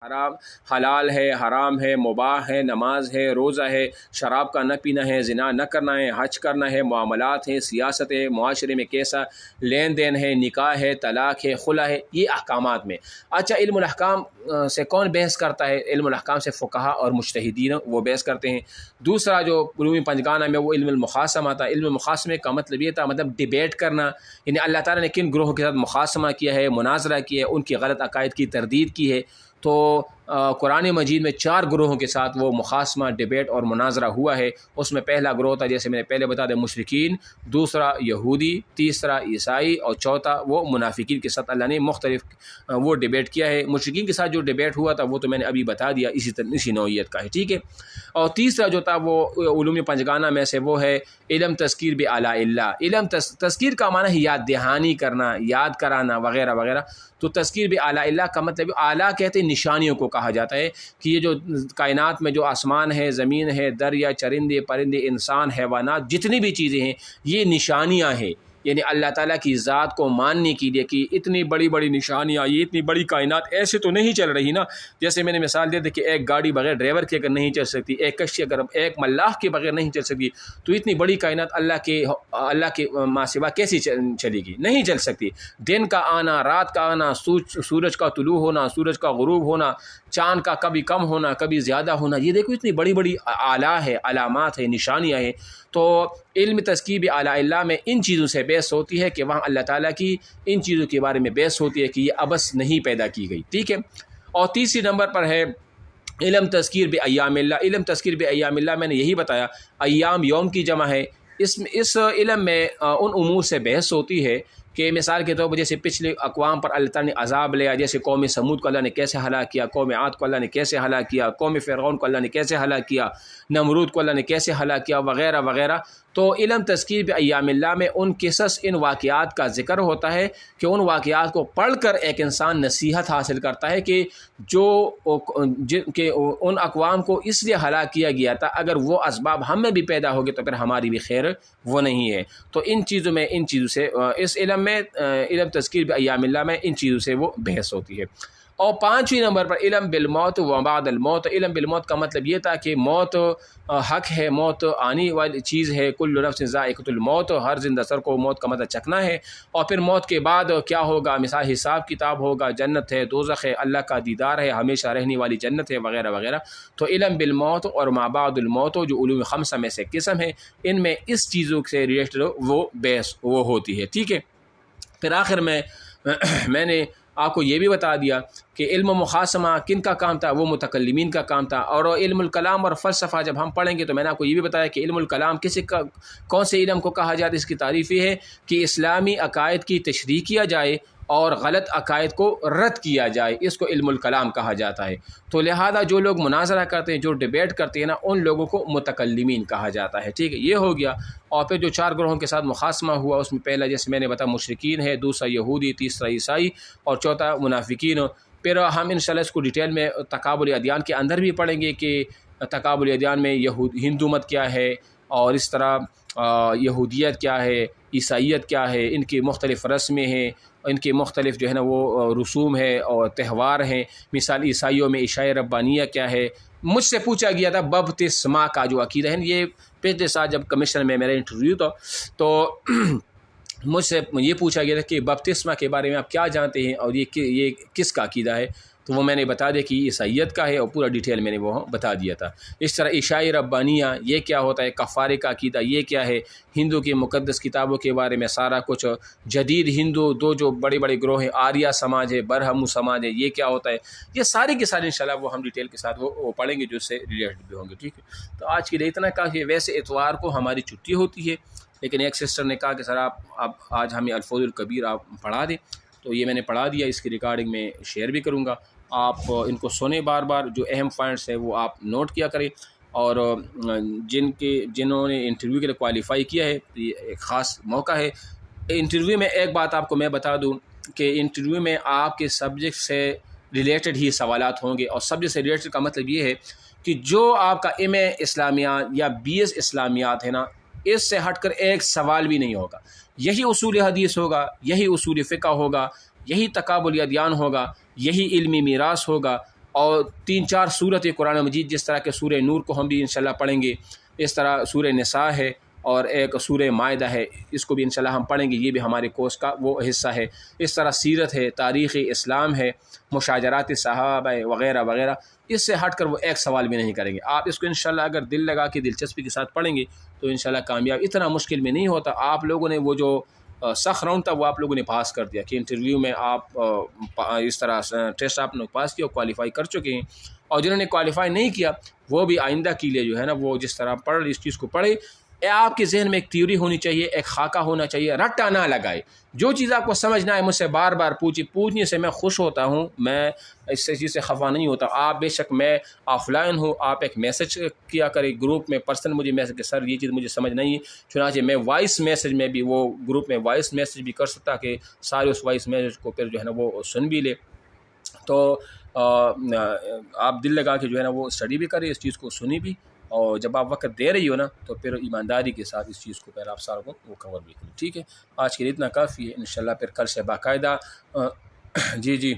حرام حلال ہے، حرام ہے، مباح ہے، نماز ہے، روزہ ہے، شراب کا نہ پینا ہے، زنا نہ کرنا ہے، حج کرنا ہے، معاملات ہیں، سیاست ہے، معاشرے میں کیسا لین دین ہے، نکاح ہے، طلاق ہے، خلا ہے، یہ احکامات میں۔ اچھا، علم الاحکام سے کون بحث کرتا ہے؟ علم الاحکام سے فقہا اور مجتہدین وہ بحث کرتے ہیں۔ دوسرا جو علوم پنجگانہ میں وہ علم المخاصمہ تھا۔ علم المخاصمے کا مطلب یہ تھا، مطلب ڈیبیٹ کرنا، یعنی اللہ تعالیٰ نے کن گروہوں کے ساتھ مخاصمہ کیا ہے، مناظرہ کیا ہے، ان کی غلط عقائد کی تردید کی ہے۔ تو قرآن مجید میں 4 گروہوں کے ساتھ وہ مخاصمہ، ڈیبیٹ اور مناظرہ ہوا ہے۔ اس میں پہلا گروہ تھا، جیسے میں نے پہلے بتا دیا، مشرکین، دوسرا یہودی، تیسرا عیسائی، اور چوتھا وہ منافقین کے ساتھ اللہ نے مختلف وہ ڈیبیٹ کیا ہے۔ مشرکین کے ساتھ جو ڈیبیٹ ہوا تھا وہ تو میں نے ابھی بتا دیا، اسی نوعیت کا ہے، ٹھیک ہے۔ اور تیسرا جو تھا وہ علوم پنجگانہ میں سے وہ ہے علم تذکیر بآلاء اللہ۔ علم تذکیر کا معنی ہے یاد دہانی کرنا، یاد کرانا وغیرہ وغیرہ۔ تو تذکیر بآلاء اللہ کا مطلب اعلیٰ کہتے ہیں نشانیوں کو کہا جاتا ہے، کہ یہ جو کائنات میں جو آسمان ہے، زمین ہے، دریا، چرندے پرندے، انسان، حیوانات، جتنی بھی چیزیں ہیں، یہ نشانیاں ہیں، یعنی اللہ تعالیٰ کی ذات کو ماننے کے لیے، کہ اتنی بڑی بڑی نشانیاں، یہ اتنی بڑی کائنات ایسے تو نہیں چل رہی نا۔ جیسے میں نے مثال دے دی کہ ایک گاڑی بغیر ڈرائیور کے اگر نہیں چل سکتی، ایک کشتی اگر ایک ملاح کے بغیر نہیں چل سکتی، تو اتنی بڑی کائنات اللہ کے ماں سوا کیسی چلے گی؟ نہیں چل سکتی۔ دن کا آنا، رات کا آنا، سورج کا طلوع ہونا، سورج کا غروب ہونا، چاند کا کبھی کم ہونا، کبھی زیادہ ہونا، یہ دیکھو اتنی بڑی بڑی آلہ ہے، علامات ہیں، نشانیاں ہیں۔ تو علم تذکیر بآلاء اللہ میں ان چیزوں سے بحث ہوتی ہے، کہ وہاں اللہ تعالیٰ کی ان چیزوں کے بارے میں بحث ہوتی ہے کہ یہ عبث نہیں پیدا کی گئی، ٹھیک ہے۔ اور تیسری نمبر پر ہے علم تذکیر بایام اللہ۔ علم تذکیر بایام اللہ میں نے یہی بتایا، ایام یوم کی جمع ہے۔ اس علم میں ان امور سے بحث ہوتی ہے کہ مثال کے طور پر جیسے پچھلے اقوام پر اللہ تعالیٰ نے عذاب لیا، جیسے قوم سمود کو اللہ نے کیسے ہلاک کیا، قوم عاد کو اللہ نے کیسے ہلاک کیا، قوم فرعون کو اللہ نے کیسے ہلاک کیا، نمرود کو اللہ نے کیسے ہلاک کیا، وغیرہ وغیرہ۔ تو علم تذکیر بایام اللہ میں ان قصص، ان واقعات کا ذکر ہوتا ہے، کہ ان واقعات کو پڑھ کر ایک انسان نصیحت حاصل کرتا ہے، کہ کہ ان اقوام کو اس لیے ہلاک کیا گیا تھا، اگر وہ اسباب ہم میں بھی پیدا ہوگے تو پھر ہماری بھی خیر وہ نہیں ہے۔ تو ان چیزوں سے اس علم میں، علم تذکیر بایام اللہ میں ان چیزوں سے وہ بحث ہوتی ہے۔ اور 5ویں نمبر پر علم بالموت و بعد الموت۔ علم بالموت کا مطلب یہ تھا کہ موت حق ہے، موت آنے والی چیز ہے، کل نفس ذائقۃ الموت، ہر زندہ سر کو موت کا مطلب چکھنا ہے۔ اور پھر موت کے بعد کیا ہوگا، مثال حساب کتاب ہوگا، جنت ہے، دوزخ ہے، اللہ کا دیدار ہے، ہمیشہ رہنے والی جنت ہے، وغیرہ وغیرہ۔ تو علم بالموت اور ما بعد الموت جو علوم خمسہ میں سے قسم ہے، ان میں اس چیزوں سے ریلیٹڈ وہ بحث وہ ہوتی ہے، ٹھیک ہے۔ پھر آخر میں میں نے آپ کو یہ بھی بتا دیا کہ علم مخاصمہ کن کا کام تھا، وہ متکلمین کا کام تھا۔ اور علم الکلام اور فلسفہ جب ہم پڑھیں گے تو میں نے آپ کو یہ بھی بتایا کہ علم الکلام کون سے علم کو کہا جاتا ہے۔ اس کی تعریف یہ ہے کہ اسلامی عقائد کی تشریح کیا جائے اور غلط عقائد کو رد کیا جائے، اس کو علم الکلام کہا جاتا ہے۔ تو لہذا جو لوگ مناظرہ کرتے ہیں، جو ڈیبیٹ کرتے ہیں نا، ان لوگوں کو متکلمین کہا جاتا ہے، ٹھیک ہے۔ یہ ہو گیا۔ اور پھر جو 4 گروہوں کے ساتھ مخاصمہ ہوا، اس میں پہلا جیسے میں نے بتایا مشرکین ہے، دوسرا یہودی، تیسرا عیسائی، اور چوتھا منافقین۔ پھر ہم انشاءاللہ اس کو ڈیٹیل میں تقابل ادیان کے اندر بھی پڑھیں گے، کہ تقابل ادیان میں ہندو مت کیا ہے، اور اس طرح یہودیت کیا ہے، عیسائیت کیا ہے، ان کی مختلف رسمیں ہیں، ان کے مختلف جو ہے نا وہ رسوم ہے اور تہوار ہیں۔ مثال عیسائیوں میں عشاء ربانیہ کیا ہے۔ مجھ سے پوچھا گیا تھا بپتسمہ کا جو عقیدہ ہے، یہ پچھلے سال جب کمیشن میں میرا انٹرویو تھا تو مجھ سے یہ پوچھا گیا تھا کہ بپتسمہ کے بارے میں آپ کیا جانتے ہیں، اور یہ کس کا عقیدہ ہے؟ تو وہ میں نے بتا دیا کہ یہ عیسائیت کا ہے، اور پورا ڈیٹیل میں نے وہ بتا دیا تھا۔ اس طرح عشاء ربانیہ یہ کیا ہوتا ہے، کفارے کا عقیدہ یہ کیا ہے، ہندو کی مقدس کتابوں کے بارے میں سارا کچھ، جدید ہندو دو جو بڑے بڑے گروہ ہیں، آریہ سماج ہے، برہمو سماج ہے، یہ کیا ہوتا ہے، یہ سارے کے سارے انشاءاللہ وہ ہم ڈیٹیل کے ساتھ وہ پڑھیں گے، جو اس سے ریلیٹڈ بھی ہوں گے، ٹھیک ہے۔ تو آج کے لیے اتنا کافی ہے۔ ویسے اتوار کو ہماری چھٹی ہوتی ہے، لیکن ایک سسٹر نے کہا کہ سر آپ آج ہمیں الفوظ الکبیر آپ پڑھا دیں، تو یہ میں نے پڑھا دیا۔ اس کی ریکارڈنگ میں شیئر بھی کروں گا، آپ ان کو سنیں بار بار، جو اہم پوائنٹس ہیں وہ آپ نوٹ کیا کریں۔ اور جنہوں نے انٹرویو کے لیے کوالیفائی کیا ہے، یہ ایک خاص موقع ہے۔ انٹرویو میں ایک بات آپ کو میں بتا دوں کہ انٹرویو میں آپ کے سبجیکٹ سے ریلیٹڈ ہی سوالات ہوں گے، اور سبجیکٹ سے ریلیٹڈ کا مطلب یہ ہے کہ جو آپ کا ایم اے اسلامیات یا بی ایس اسلامیات ہے نا، اس سے ہٹ کر ایک سوال بھی نہیں ہوگا۔ یہی اصول حدیث ہوگا، یہی اصول فقہ ہوگا، یہی تقابل ادیان ہوگا، یہی علمی میراث ہوگا، اور 3-4 صورتیں قرآن مجید، جس طرح کہ سورہ نور کو ہم بھی انشاءاللہ پڑھیں گے، اس طرح سورہ نساء ہے اور ایک سورہ مائدہ ہے، اس کو بھی انشاءاللہ ہم پڑھیں گے، یہ بھی ہمارے کورس کا وہ حصہ ہے۔ اس طرح سیرت ہے، تاریخ اسلام ہے، مشاجرات صحابہ وغیرہ وغیرہ، اس سے ہٹ کر وہ ایک سوال بھی نہیں کریں گے۔ آپ اس کو انشاءاللہ اگر دل لگا کے دلچسپی کے ساتھ پڑھیں گے تو انشاءاللہ کامیاب اتنا مشکل میں نہیں ہوتا۔ آپ لوگوں نے وہ جو سخت راؤنڈ تھا وہ آپ لوگوں نے پاس کر دیا کہ انٹرویو میں آپ اس طرح ٹیسٹ آپ نے پاس کیا، کوالیفائی کر چکے ہیں، اور جنہوں نے کوالیفائی نہیں کیا وہ بھی آئندہ کے لیے جو ہے نا وہ جس طرح پڑھ اس چیز کو پڑھے۔ آپ کے ذہن میں ایک تھیوری ہونی چاہیے، ایک خاکہ ہونا چاہیے، رٹا نہ لگائے۔ جو چیز آپ کو سمجھنا ہے مجھ سے بار بار پوچھنے سے میں خوش ہوتا ہوں، میں اس چیز سے خفا نہیں ہوتا۔ آپ بے شک، میں آف لائن ہوں، آپ ایک میسج کیا کریں گروپ میں، پرسنل مجھے میسج کہ سر یہ چیز مجھے سمجھ نہیں ہے، چنانچہ میں وائس میسج میں بھی، وہ گروپ میں وائس میسج بھی کر سکتا کہ سارے اس وائس میسج کو پھر جو ہے نا وہ سن بھی لے۔ تو آپ دل لگا کے جو ہے نا وہ اسٹڈی بھی کریں، اس چیز کو سنی بھی، اور جب آپ وقت دے رہی ہو نا تو پھر ایمانداری کے ساتھ اس چیز کو پھر آپ ساروں کو وہ کور بھی کریں۔ ٹھیک ہے، آج کے لیے اتنا کافی ہے، انشاءاللہ پھر کل سے باقاعدہ جی